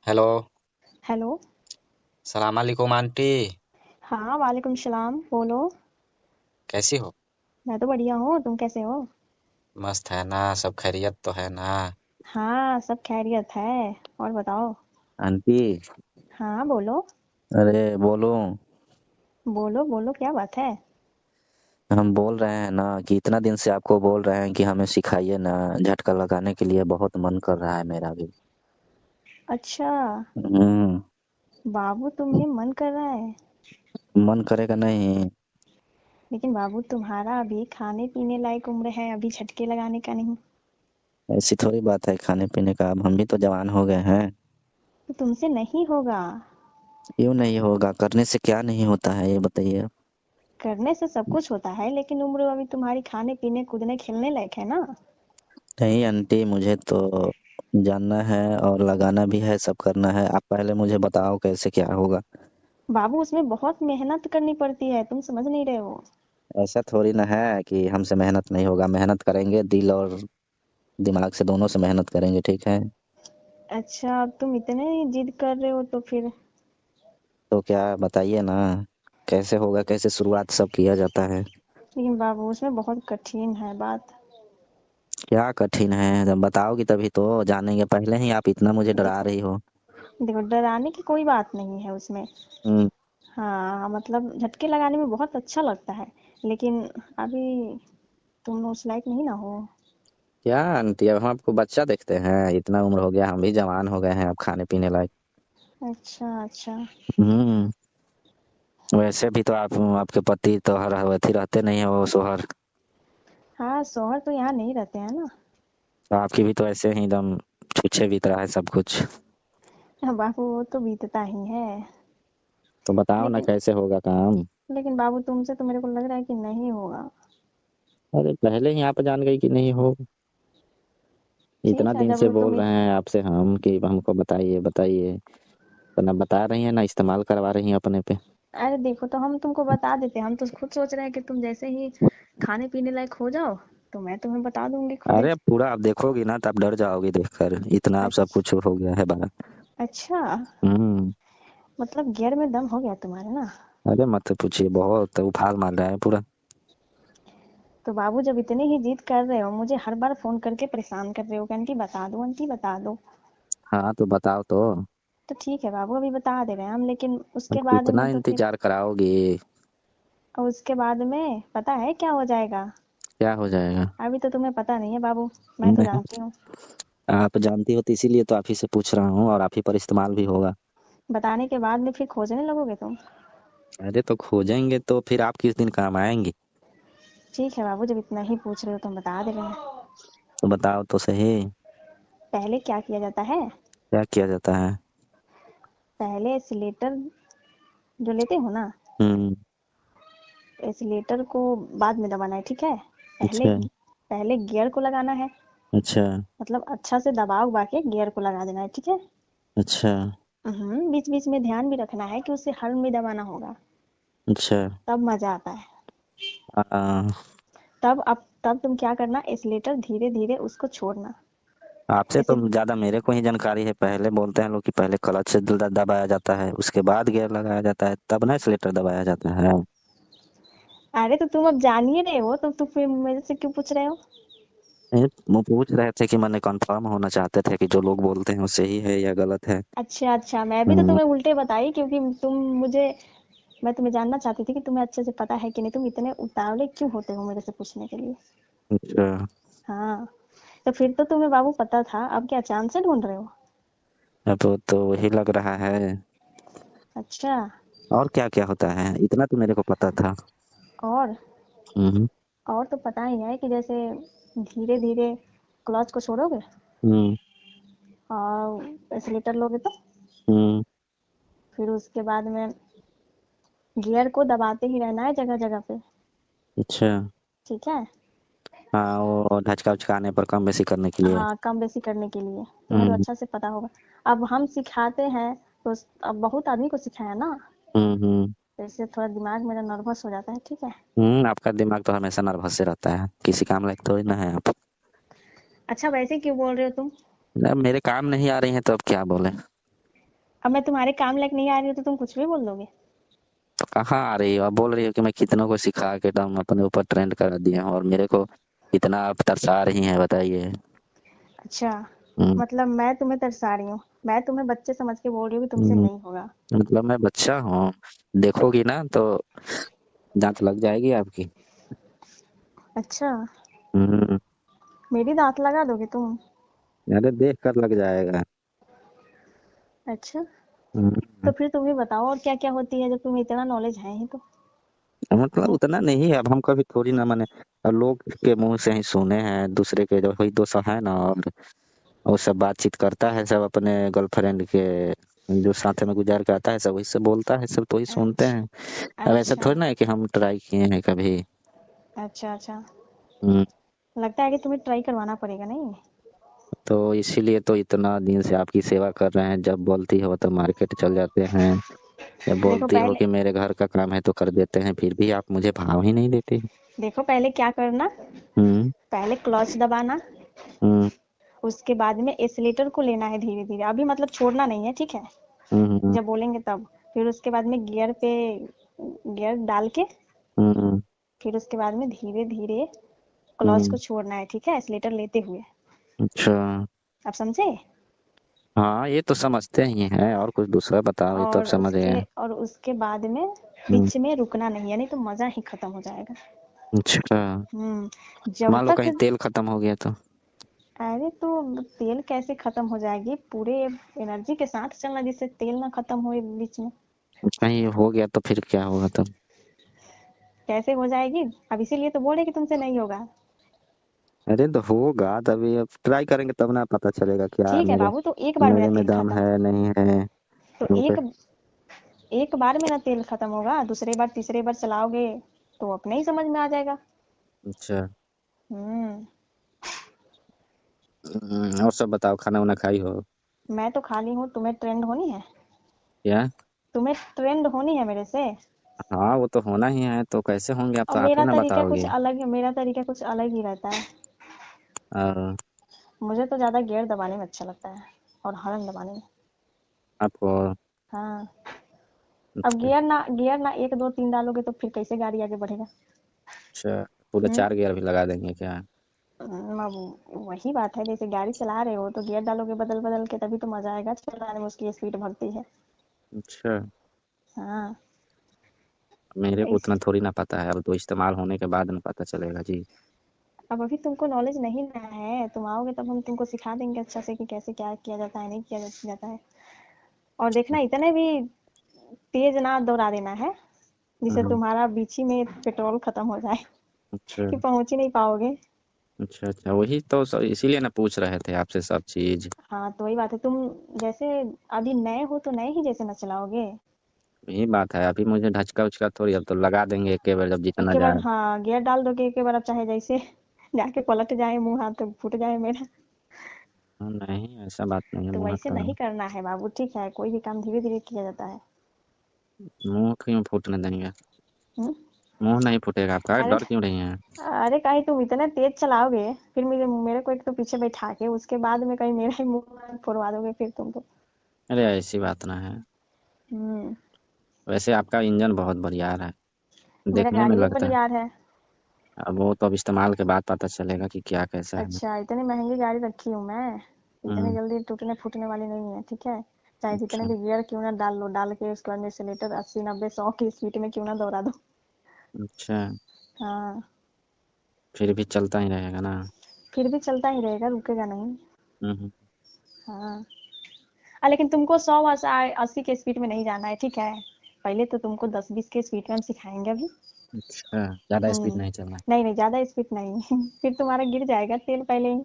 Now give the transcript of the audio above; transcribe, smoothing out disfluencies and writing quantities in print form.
Hello. Hello. सलाम अलैकुम aunty. हाँ, वालेकुम सलाम। बोलो। कैसी हो? मैं तो बढ़िया हूँ, तुम कैसे हो? मस्त है ना? सब खैरियत तो है ना? हाँ, सब खैरियत है। और बताओ। आंटी। हाँ, बोलो। अरे बोलो। बोलो बोलो, क्या बात है? हम बोल रहे हैं ना कि इतना दिन से आपको बोल रहे हैं कि हमें सिखाइए ना। झटका लगाने के लिए बहुत मन कर रहा है मेरा भी। अच्छा। हम्म। बाबू, तुम्हें मन कर रहा है? मन करेगा नहीं? लेकिन बाबू, तुम्हारा अभी खाने पीने लायक उम्र है, अभी झटके लगाने का नहीं। ऐसी थोड़ी बात है खाने पीने का, अब हम भी तो जवान हो गए हैं। तो तुमसे नहीं होगा। क्यों नहीं होगा? करने से क्या नहीं होता है ये बताइए। करने से सब कुछ होता है, लेकिन उम्र अभी तुम्हारी खाने पीने कूदने खेलने लायक है ना। नहीं आंटी, मुझे तो जानना है और लगाना भी है, सब करना है। आप पहले मुझे बताओ कैसे क्या होगा। बाबू, उसमें बहुत मेहनत करनी पड़ती है, तुम समझ नहीं रहे हो। ऐसा थोड़ी ना है कि हमसे मेहनत नहीं होगा, मेहनत करेंगे, दिल और दिमाग से दोनों से मेहनत करेंगे, ठीक है। अच्छा, अब तुम इतने ही जिद कर रहे हो तो फिर। तो क्या बताइए ना, कैसे होगा, कैसे शुरुआत सब किया जाता है। लेकिन बाबू, उसमें बहुत कठिन है बात। क्या कठिन है? जब बताओगी तभी तो जानेंगे, पहले ही आप इतना मुझे डरा देखो। रही हो। देखो, डराने की कोई बात नहीं है उसमें। हम्म। हाँ, मतलब झटके लगाने में बहुत अच्छा लगता है। लेकिन अभी तुम उस लायक नहीं ना हो। क्या आंटी, अब हम आपको बच्चा देखते हैं? इतना उम्र हो गया, हम भी जवान हो गए हैं, अब खाने पीने लायक। अच्छा अच्छा। हम्म। वैसे भी तो आप, आपके पति तो हर अवधि रहते नहीं है वो सोहर। हाँ, शौहर तो यहाँ नहीं रहते हैं ना। तो आपकी भी तो ऐसे ही एकदम छुच्छे बीत रहा है सब कुछ। हाँ, बाबू, वो तो बीतता ही है। तो बताओ ना लेकिन कैसे होगा काम। लेकिन बाबू, तुमसे तो मेरे को लग रहा है कि नहीं होगा। अरे पहले ही आप जान गई कि नहीं हो। इतना ठीक है, दिन जब से तुम बोल रहे हैं आपसे हम कि हमको बताइए बताइए, तो ना बता रही हैं ना इस्तेमाल करवा रही हैं अपने पे। अरे देखो, तो हम तुमको बता देते, हम तो खुद सोच रहे हैं कि तुम जैसे ही खाने पीने लायक हो जाओ तो मैं तुम्हें बता दूंगी खुद ही। अरे पूरा आप देखोगी ना तब डर जाओगी देखकर, इतना आप सब अच्छा। कुछ हो गया है बाहर। अच्छा। हम्म। मतलब गियर में दम हो गया तुम्हारे ना। अरे मत पूछिए, बहुत उफान मार रहा है पूरा। तो बाबू, जब इतनी ही जिद कर रहे हो, मुझे हर बार फोन करके परेशान कर रहे हो कि आंटी बता दो, आंटी बता दो। हाँ तो बताओ तो। तो ठीक है बाबू, अभी बता दे रहे हैं हम, लेकिन अब उसके बाद कितना में तो फिर। इंतजार कराओगी? और उसके बाद में पता है क्या हो जाएगा? क्या हो जाएगा? अभी तो तुम्हें पता नहीं है बाबू। मैं तो नहीं, जानती हूँ। आप जानती हो तो इसीलिए तो आप ही से पूछ रहा हूँ, और आप ही पर इस्तेमाल भी होगा। बताने के बाद में फिर खोजने लगोगे तुम। अरे तो खोजेंगे तो फिर आप किस दिन काम आएंगी? ठीक है बाबू, जब इतना ही पूछ रहे हो तो हम बता दे रहे हैं। तो बताओ तो सही। पहले क्या किया जाता है? क्या किया जाता है? पहले एस्केलेटर जो लेते हो ना, हम्म। एस्केलेटर को बाद में दबाना है, ठीक है। पहले अच्छा। पहले गियर को लगाना है। अच्छा। मतलब अच्छा से दबा उबा के गियर को लगा देना है, ठीक है। अच्छा। बीच बीच में ध्यान भी रखना है कि उसे हर में दबाना होगा। अच्छा। तब मजा आता है। आ, तब तुम क्या करना, एक्सीलेटर धीरे धीरे उसको छोड़ना। आपसे तो ऐसे। ज्यादा मेरे को ही जानकारी है। पहले बोलते हैं लोग कि पहले क्लच से दबाया जाता है, उसके बाद गियर लगाया जाता है, तब ना एक्सीलेटर दबाया जाता है। अरे तो तुम अब जान ही रहे हो, तो फिर मेरे से क्यों पूछ रहे हो? नहीं, वो पूछ रहे थे कि मैंने कंफर्म होना चाहते थे कि जो लोग बोलते हैं वो सही है या गलत है। अच्छा अच्छा, मैं भी तो हम्म। तुम्हें उल्टे बताई, क्योंकि तुम मुझे मैं तुम्हें जानना चाहती थी कि तुम्हें अच्छे से पता है कि नहीं, तुम इतने उतावले क्यों होते हो मेरे से पूछने के लिए। अच्छा। हाँ। तो फिर तो तुम्हें बाबू पता था, अब क्या चांद से ढूंढ रहे हो? अब तो वही लग रहा है। अच्छा। और क्या क्या होता है, इतना तो मेरे को पता था। और हम्म। और तो पता ही है कि जैसे धीरे धीरे क्लच को छोड़ोगे हम्म। और एक्सीलेटर लोगे तो हम्म। फिर उसके बाद में गियर को दबाते ही रहना है जगह जगह पे। अच्छा। ठीक है। हाँ, वो ढचका उचकाने पर कम बेसी करने के लिए। हाँ, कम बेसी करने के लिए। तुम्हें तो हम्म। अच्छा से पता होगा। अब हम सिखाते हैं तो अब बहुत आदमी को सिखाया ना। हम्म। तो इससे थोड़ा दिमाग मेरा नर्वस हो जाता है, ठीक है। आपका दिमाग तो हमेशा नर्वस से रहता है, किसी काम लायक थोड़ी ना है आप। अच्छा, वैसे क्यों बोल रहे हो तुम? अब मेरे काम नहीं आ रही हैं तो अब क्या बोले। अब मैं तुम्हारे काम लायक नहीं आ रही हूँ तो तुम कुछ भी बोल दोगे। तो कहाँ आ रही हो? आप बोल रही हो कि मैं कितनों को सिखा के दम अपने ऊपर ट्रेंड करा दिए हूँ और मेरे को कितना आप तरसा रही हैं, बताइए। अच्छा, हम्म, मतलब मैं तुम्हें तरसा रही हूँ। मैं तुम्हें बच्चे समझ के बोल रही हूँ कि तुमसे हम्म, नहीं होगा। मतलब मैं बच्चा हूँ? देखोगी ना तो दांत लग जाएगी आपकी। अच्छा, हम्म, मेरी दांत लगा दोगे तुम? अरे देख कर लग जाएगा। अच्छा, तो हम्म, फिर तुम ही बताओ और क्या क्या होती है जब तुम्हें इतना नॉलेज है ही तो। मतलब उतना नहीं है, अब हम कभी थोड़ी ना माने, अब लोग के मुंह से ही सुने हैं, दूसरे के जो कोई दोस्त है ना, और वो सब बातचीत करता है सब अपने गर्लफ्रेंड के जो साथ में गुजार के आता है, सब वही से बोलता है, सब तो ही सुनते अच्छा, हैं। अब ऐसा अच्छा, थोड़ी ना है कि हम ट्राई किए हैं कभी। अच्छा, अच्छा। हम्म, लगता है कि तुम्हें ट्राई करवाना पड़ेगा नहीं। तो इसीलिए तो इतना दिन से आपकी सेवा कर रहे हैं, जब बोलती हो तो मार्केट चल जाते हैं, जब देखो बोलती हो पहले कि मेरे घर का काम है तो कर देते हैं, फिर भी आप मुझे भाव ही नहीं देती। देखो पहले क्या करना। हम्म, पहले क्लच दबाना। हम्म, उसके बाद में एक्सीलेटर को लेना है धीरे धीरे, अभी मतलब छोड़ना नहीं है, ठीक है। हम्म, जब बोलेंगे तब। फिर उसके बाद में गियर डाल के। हम्म, फिर उसके बाद में धीरे धीरे क्लच हम्म, को छोड़ना है, ठीक है, एक्सीलेटर लेते हुए। अच्छा। आप समझे? हाँ, ये तो समझते ही हैं, और कुछ दूसरा बताओ, ये तो अब समझ गए। और उसके बाद में हम्म, बीच में रुकना नहीं है, नहीं तो मजा ही खत्म हो जाएगा। अच्छा। जब मान लो तक। कहीं तेल खत्म हो गया तो? अरे तो तेल कैसे खत्म हो जाएगी, पूरे एनर्जी के साथ चलना जिससे तेल ना खत्म हो बीच में। कहीं हो गया तो फिर क्या होगा तब? कैसे हो जाएगी? अब इसीलिए तो बोल रहे कि तुमसे नहीं होगा। अरे तो होगा, तभी अब ट्राई करेंगे तब ना पता चलेगा क्या ठीक है मेरे बाबू, तो एक बार मेरा मेरे में तेल दम खत्म। है नहीं है। तो क्योंकि एक बार मेरा तेल खत्म होगा, दूसरे बार तीसरे बार चलाओगे तो अपने ही समझ में आ जाएगा। अच्छा। हम्म। और सब बताओ, खाना वाना खाई हो? मैं तो खाली हूँ, तुम्हें ट्रेंड होनी है। क्या? तुम्हें ट्रेंड होनी है मेरे से। हाँ, वो तो होना ही है, तो कैसे होंगे, आप और तो आप ही मेरा ना तरीका कुछ बताओगे। अलग है, मेरा तरीका कुछ अलग ही रहता है। और मुझे तो ज्यादा गियर दबाने में अच्छा लगता है, और हॉर्न दबाने में। आपको? हाँ। अब अच्छा, गियर ना एक दो तीन डालोगे तो फिर कैसे गाड़ी आगे बढ़ेगा। अच्छा, पूरा हम्म। 4 गियर भी लगा देंगे क्या? अब वही बात है, जैसे गाड़ी चला रहे हो तो गियर डालोगे बदल बदल के, तभी तो मजा आएगा चलाने में, उसकी स्पीड बढ़ती है। अच्छा, हाँ। मेरे को इस उतना थोड़ी ना पता है, अब तो इस्तेमाल होने के बाद ना पता चलेगा जी। अब अभी तुमको नॉलेज नहीं ना है, तुम आओगे तब हम तुमको सिखा देंगे अच्छा से कि कैसे क्या किया जाता है, नहीं किया जाता है। और देखना इतने भी तेज ना दौड़ा देना है जिससे हाँ, तुम्हारा बीच ही में पेट्रोल खत्म हो जाए अच्छा, कि पहुंच ही नहीं पाओगे। अच्छा, अच्छा, वही तो इसीलिए ना पूछ रहे थे आपसे सब चीज। हाँ, तो वही बात है, तुम जैसे अभी नए हो तो नए ही जैसे ना चलाओगे। यही बात है, अभी मुझे ढचका उचका थोड़ी, अब तो लगा देंगे एक बार जब जितना एक बार जाए। हाँ गियर डाल दोगे एक बार, अब चाहे जैसे जाके पलट जाए, मुंह हाथ तो फूट जाए मेरा। नहीं, ऐसा बात नहीं है, तो मुंह वैसे का नहीं करना है बाबू, ठीक है, कोई भी काम धीरे धीरे किया जाता है। मुंह क्यों फूटने देंगे? हम्म। मुंह नहीं फूटेगा आपका, अरे डर क्यों रही हैं? अरे कहीं तुम इतने तेज चलाओगे, फिर मेरे मेरे को एक तो पीछे बैठा के उसके बाद में कहीं मेरा ही मुंह फोड़वा दोगे फिर तुम तो। अरे ऐसी बात ना है। हम्म। वैसे आपका इंजन बहुत बढ़िया है, मेरा देखने में गाड़ी भी लगता है। बढ़िया है। अब वो तो अब इस्तेमाल के बाद पता चलेगा कि क्या कैसा है। अच्छा, इतनी महंगी गाड़ी रखी हूँ मैं। इतनी हम्म, जल्दी टूटने फूटने वाली नहीं है, ठीक है। चाहे जितने अच्छा, भी गियर क्यों ना डाल लो, डाल के उसके बाद में एक्सीलेटर 80 90 100 की स्पीड में क्यों ना दौड़ा दो। अच्छा, हाँ। फिर भी चलता ही रहेगा ना? फिर भी चलता ही रहेगा, रुकेगा नहीं। हम्म, हाँ। लेकिन तुमको 80 के स्पीड में नहीं जाना है, ठीक है। पहले तो तुमको 10 20 के स्पीड में हम सिखाएंगे अभी। अच्छा, ज्यादा स्पीड हम्म। नहीं चलना। नहीं नहीं, ज्यादा स्पीड नहीं फिर तुम्हारा गिर जाएगा तेल पहले ही।